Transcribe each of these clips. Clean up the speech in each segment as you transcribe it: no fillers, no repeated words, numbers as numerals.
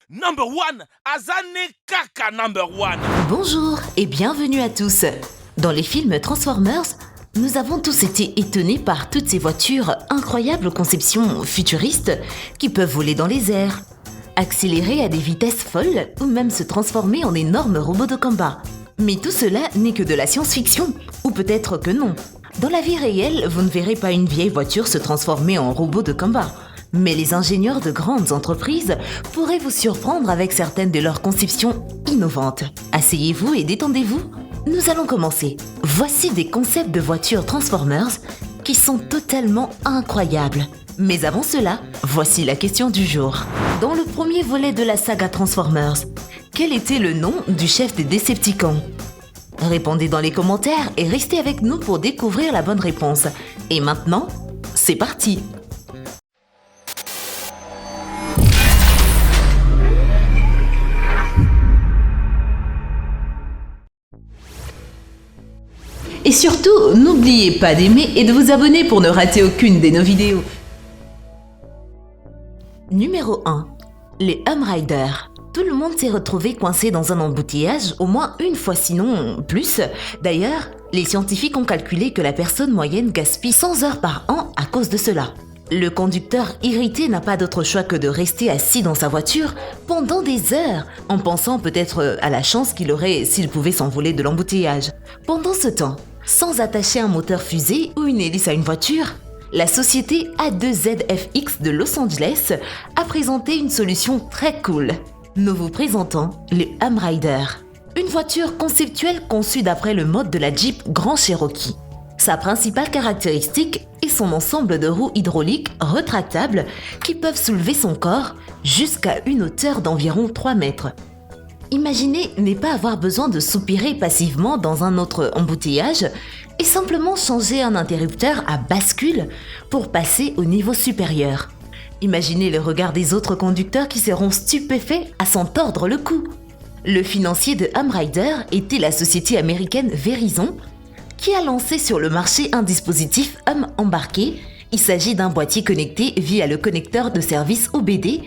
Number one, Azane Kaka number one. Bonjour et bienvenue à tous. Dans les films Transformers, nous avons tous été étonnés par toutes ces voitures incroyables aux conceptions futuristes qui peuvent voler dans les airs, accélérer à des vitesses folles ou même se transformer en énormes robots de combat. Mais tout cela n'est que de la science-fiction, ou peut-être que non. Dans la vie réelle, vous ne verrez pas une vieille voiture se transformer en robot de combat. Mais les ingénieurs de grandes entreprises pourraient vous surprendre avec certaines de leurs conceptions innovantes. Asseyez-vous et détendez-vous. Nous allons commencer. Voici des concepts de voitures Transformers qui sont totalement incroyables. Mais avant cela, voici la question du jour. Dans le premier volet de la saga Transformers, quel était le nom du chef des Decepticons ? Répondez dans les commentaires et restez avec nous pour découvrir la bonne réponse. Et maintenant, c'est parti! Et surtout, n'oubliez pas d'aimer et de vous abonner pour ne rater aucune de nos vidéos. Numéro 1. Les Humriders. Tout le monde s'est retrouvé coincé dans un embouteillage au moins une fois, sinon plus. D'ailleurs, les scientifiques ont calculé que la personne moyenne gaspille 100 heures par an à cause de cela. Le conducteur irrité n'a pas d'autre choix que de rester assis dans sa voiture pendant des heures, en pensant peut-être à la chance qu'il aurait s'il pouvait s'envoler de l'embouteillage. Pendant ce temps, sans attacher un moteur fusée ou une hélice à une voiture, la société A2ZFX de Los Angeles a présenté une solution très cool. Nous vous présentons le Humrider, une voiture conceptuelle conçue d'après le mode de la Jeep Grand Cherokee. Sa principale caractéristique est son ensemble de roues hydrauliques rétractables qui peuvent soulever son corps jusqu'à une hauteur d'environ 3 mètres. Imaginez ne pas avoir besoin de soupirer passivement dans un autre embouteillage et simplement changer un interrupteur à bascule pour passer au niveau supérieur. Imaginez le regard des autres conducteurs qui seront stupéfaits à s'en tordre le cou. Le financier de Humrider était la société américaine Verizon, qui a lancé sur le marché un dispositif Hum embarqué. Il s'agit d'un boîtier connecté via le connecteur de service OBD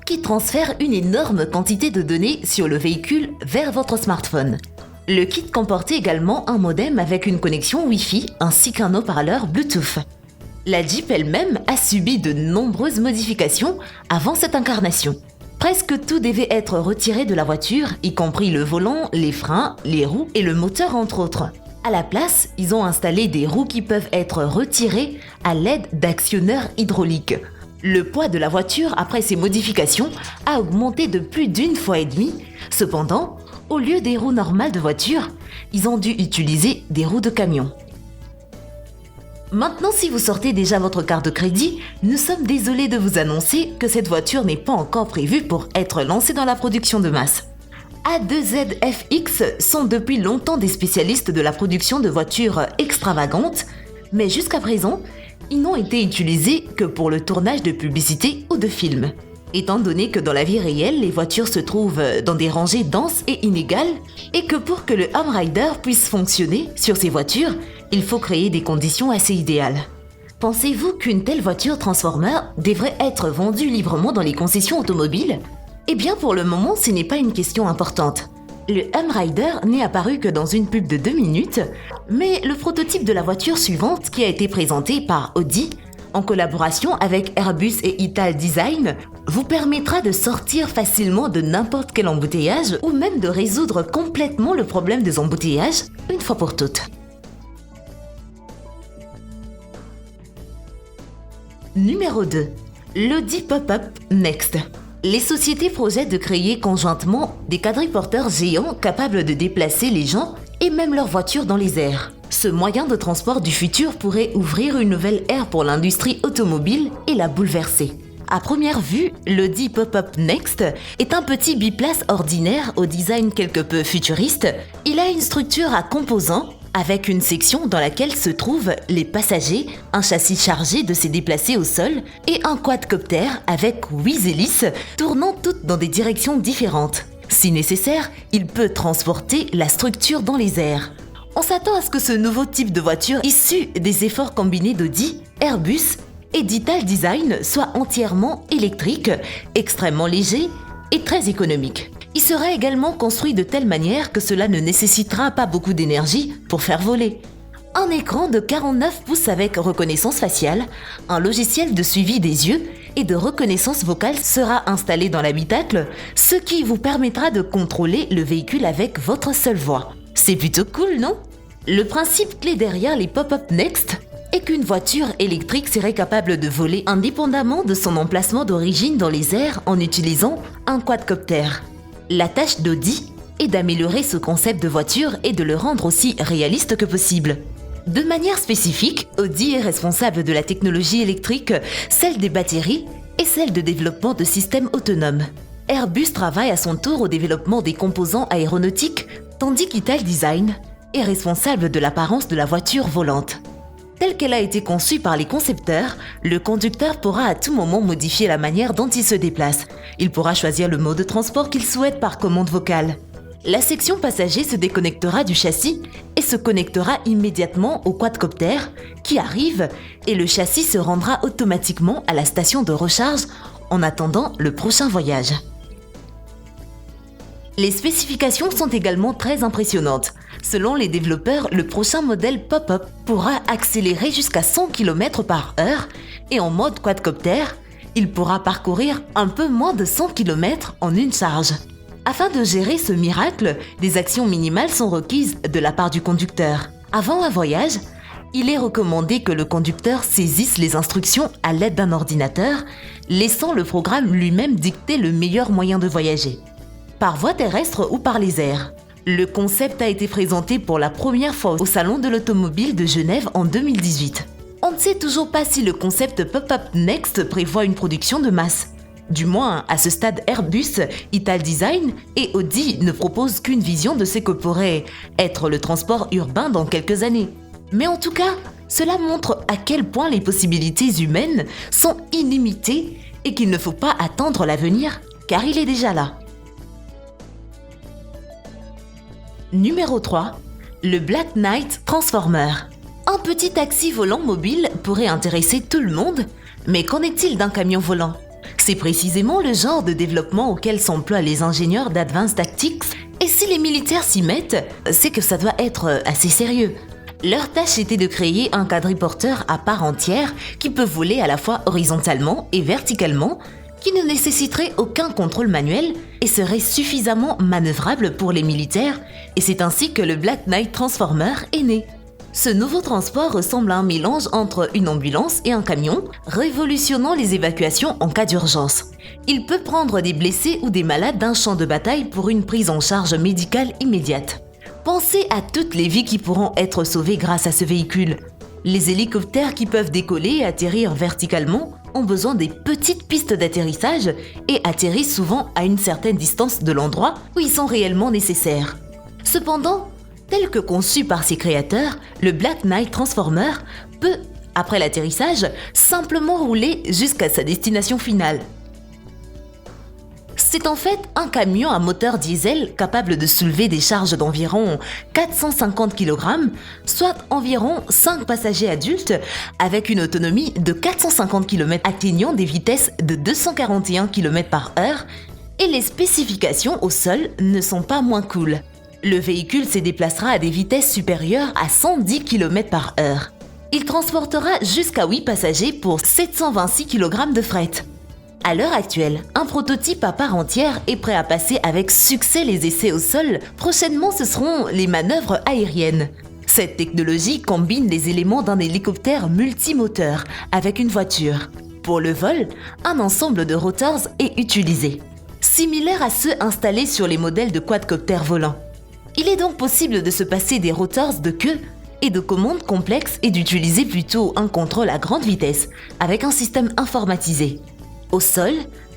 qui transfère une énorme quantité de données sur le véhicule vers votre smartphone. Le kit comportait également un modem avec une connexion Wi-Fi ainsi qu'un haut-parleur Bluetooth. La Jeep elle-même a subi de nombreuses modifications avant cette incarnation. Presque tout devait être retiré de la voiture, y compris le volant, les freins, les roues et le moteur entre autres. À la place, ils ont installé des roues qui peuvent être retirées à l'aide d'actionneurs hydrauliques. Le poids de la voiture après ces modifications a augmenté de plus d'une fois et demie. Cependant, au lieu des roues normales de voiture, ils ont dû utiliser des roues de camion. Maintenant, si vous sortez déjà votre carte de crédit, nous sommes désolés de vous annoncer que cette voiture n'est pas encore prévue pour être lancée dans la production de masse. A2ZFX sont depuis longtemps des spécialistes de la production de voitures extravagantes, mais jusqu'à présent, ils n'ont été utilisés que pour le tournage de publicités ou de films. Étant donné que dans la vie réelle, les voitures se trouvent dans des rangées denses et inégales, et que pour que le Humrider puisse fonctionner sur ces voitures, il faut créer des conditions assez idéales. Pensez-vous qu'une telle voiture Transformer devrait être vendue librement dans les concessions automobiles ? Eh bien pour le moment, ce n'est pas une question importante. Le Humrider n'est apparu que dans une pub de 2 minutes, mais le prototype de la voiture suivante qui a été présenté par Audi, en collaboration avec Airbus et Ital Design, vous permettra de sortir facilement de n'importe quel embouteillage ou même de résoudre complètement le problème des embouteillages une fois pour toutes. Numéro 2. L'Audi Pop-Up Next. Les sociétés projettent de créer conjointement des quadriporteurs géants capables de déplacer les gens et même leurs voitures dans les airs. Ce moyen de transport du futur pourrait ouvrir une nouvelle ère pour l'industrie automobile et la bouleverser. À première vue, l'Audi Pop-Up Next est un petit biplace ordinaire au design quelque peu futuriste. Il a une structure à composants avec une section dans laquelle se trouvent les passagers, un châssis chargé de se déplacer au sol et un quadcopter avec 8 hélices tournant toutes dans des directions différentes. Si nécessaire, il peut transporter la structure dans les airs. On s'attend à ce que ce nouveau type de voiture issu des efforts combinés d'Audi, Airbus et d'Ital Design soit entièrement électrique, extrêmement léger et très économique. Il sera également construit de telle manière que cela ne nécessitera pas beaucoup d'énergie pour faire voler. Un écran de 49 pouces avec reconnaissance faciale, un logiciel de suivi des yeux et de reconnaissance vocale sera installé dans l'habitacle, ce qui vous permettra de contrôler le véhicule avec votre seule voix. C'est plutôt cool, non? Le principe clé derrière les Pop-Up Next est qu'une voiture électrique serait capable de voler indépendamment de son emplacement d'origine dans les airs en utilisant un quadcopter. La tâche d'Audi est d'améliorer ce concept de voiture et de le rendre aussi réaliste que possible. De manière spécifique, Audi est responsable de la technologie électrique, celle des batteries et celle de développement de systèmes autonomes. Airbus travaille à son tour au développement des composants aéronautiques, tandis qu'Italdesign est responsable de l'apparence de la voiture volante. Telle qu'elle a été conçue par les concepteurs, le conducteur pourra à tout moment modifier la manière dont il se déplace. Il pourra choisir le mode de transport qu'il souhaite par commande vocale. La section passager se déconnectera du châssis et se connectera immédiatement au quadcopter qui arrive et le châssis se rendra automatiquement à la station de recharge en attendant le prochain voyage. Les spécifications sont également très impressionnantes. Selon les développeurs, le prochain modèle Pop-Up pourra accélérer jusqu'à 100 km/h et en mode quadcopter, il pourra parcourir un peu moins de 100 km en une charge. Afin de gérer ce miracle, des actions minimales sont requises de la part du conducteur. Avant un voyage, il est recommandé que le conducteur saisisse les instructions à l'aide d'un ordinateur, laissant le programme lui-même dicter le meilleur moyen de voyager. Par voie terrestre ou par les airs. Le concept a été présenté pour la première fois au Salon de l'Automobile de Genève en 2018. On ne sait toujours pas si le concept Pop-Up Next prévoit une production de masse. Du moins, à ce stade, Airbus, Italdesign et Audi ne proposent qu'une vision de ce que pourrait être le transport urbain dans quelques années. Mais en tout cas, cela montre à quel point les possibilités humaines sont illimitées et qu'il ne faut pas attendre l'avenir, car il est déjà là. Numéro 3. Le Black Knight Transformer. Un petit taxi volant mobile pourrait intéresser tout le monde, mais qu'en est-il d'un camion volant ? C'est précisément le genre de développement auquel s'emploient les ingénieurs d'Advanced Tactics, et si les militaires s'y mettent, c'est que ça doit être assez sérieux. Leur tâche était de créer un quadriporteur à part entière qui peut voler à la fois horizontalement et verticalement, qui ne nécessiterait aucun contrôle manuel et serait suffisamment manœuvrable pour les militaires, et c'est ainsi que le Black Knight Transformer est né. Ce nouveau transport ressemble à un mélange entre une ambulance et un camion, révolutionnant les évacuations en cas d'urgence. Il peut prendre des blessés ou des malades d'un champ de bataille pour une prise en charge médicale immédiate. Pensez à toutes les vies qui pourront être sauvées grâce à ce véhicule. Les hélicoptères qui peuvent décoller et atterrir verticalement ont besoin des petites pistes d'atterrissage et atterrissent souvent à une certaine distance de l'endroit où ils sont réellement nécessaires. Cependant, tel que conçu par ses créateurs, le Black Knight Transformer peut, après l'atterrissage, simplement rouler jusqu'à sa destination finale. C'est en fait un camion à moteur diesel capable de soulever des charges d'environ 450 kg, soit environ 5 passagers adultes, avec une autonomie de 450 km atteignant des vitesses de 241 km/h, et les spécifications au sol ne sont pas moins cool. Le véhicule se déplacera à des vitesses supérieures à 110 km/h. Il transportera jusqu'à 8 passagers pour 726 kg de fret. À l'heure actuelle, un prototype à part entière est prêt à passer avec succès les essais au sol. Prochainement, ce seront les manœuvres aériennes. Cette technologie combine les éléments d'un hélicoptère multimoteur avec une voiture. Pour le vol, un ensemble de rotors est utilisé, similaire à ceux installés sur les modèles de quadcoptères volants. Il est donc possible de se passer des rotors de queue et de commandes complexes et d'utiliser plutôt un contrôle à grande vitesse avec un système informatisé. Au sol,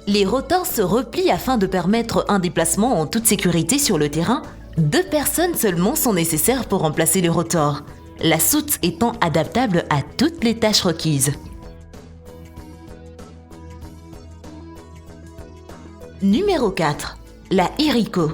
les rotors se replient afin de permettre un déplacement en toute sécurité sur le terrain. 2 personnes seulement sont nécessaires pour remplacer les rotors, la soute étant adaptable à toutes les tâches requises. Numéro 4. La Hérico.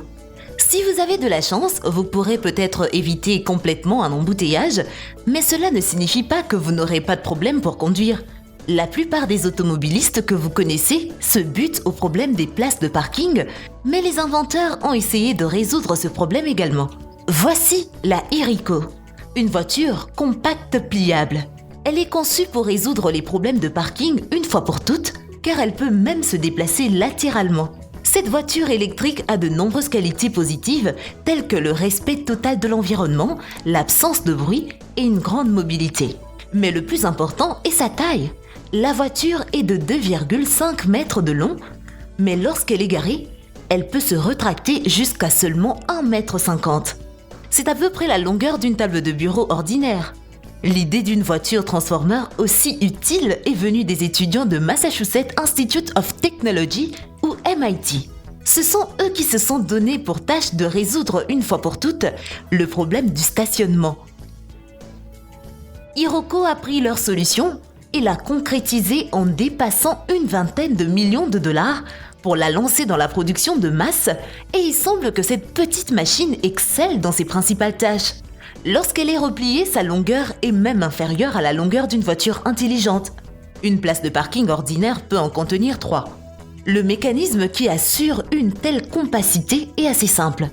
Si vous avez de la chance, vous pourrez peut-être éviter complètement un embouteillage, mais cela ne signifie pas que vous n'aurez pas de problème pour conduire. La plupart des automobilistes que vous connaissez se butent au problème des places de parking, mais les inventeurs ont essayé de résoudre ce problème également. Voici la Iriko, une voiture compacte pliable. Elle est conçue pour résoudre les problèmes de parking une fois pour toutes, car elle peut même se déplacer latéralement. Cette voiture électrique a de nombreuses qualités positives, telles que le respect total de l'environnement, l'absence de bruit et une grande mobilité. Mais le plus important est sa taille. La voiture est de 2,5 mètres de long, mais lorsqu'elle est garée, elle peut se rétracter jusqu'à seulement 1,50 m. C'est à peu près la longueur d'une table de bureau ordinaire. L'idée d'une voiture transformer aussi utile est venue des étudiants de Massachusetts Institute of Technology ou MIT. Ce sont eux qui se sont donnés pour tâche de résoudre une fois pour toutes le problème du stationnement. Iroko a pris leur solution et l'a concrétisée en dépassant une vingtaine de millions de dollars pour la lancer dans la production de masse, et il semble que cette petite machine excelle dans ses principales tâches. Lorsqu'elle est repliée, sa longueur est même inférieure à la longueur d'une voiture intelligente. Une place de parking ordinaire peut en contenir 3. Le mécanisme qui assure une telle compacité est assez simple.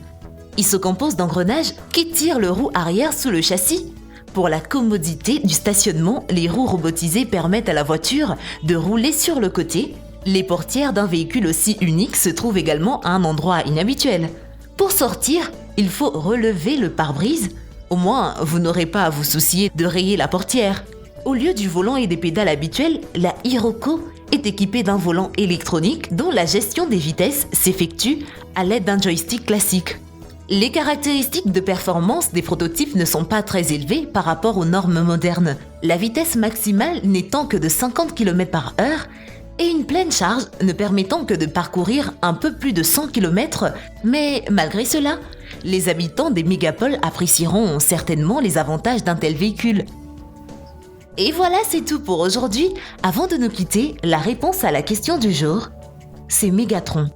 Il se compose d'engrenages qui tirent le roue arrière sous le châssis. Pour la commodité du stationnement, les roues robotisées permettent à la voiture de rouler sur le côté. Les portières d'un véhicule aussi unique se trouvent également à un endroit inhabituel. Pour sortir, il faut relever le pare-brise. Au moins, vous n'aurez pas à vous soucier de rayer la portière. Au lieu du volant et des pédales habituelles, la Iroko est équipée d'un volant électronique dont la gestion des vitesses s'effectue à l'aide d'un joystick classique. Les caractéristiques de performance des prototypes ne sont pas très élevées par rapport aux normes modernes. La vitesse maximale n'étant que de 50 km/h et une pleine charge ne permettant que de parcourir un peu plus de 100 km, mais malgré cela, les habitants des mégapoles apprécieront certainement les avantages d'un tel véhicule. Et voilà, c'est tout pour aujourd'hui. Avant de nous quitter, la réponse à la question du jour, c'est Mégatron.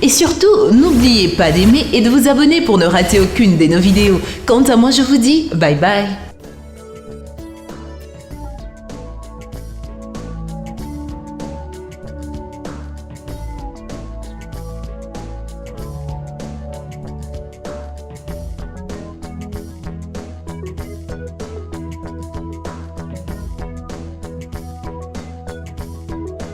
Et surtout, n'oubliez pas d'aimer et de vous abonner pour ne rater aucune de nos vidéos. Quant à moi, je vous dis bye bye.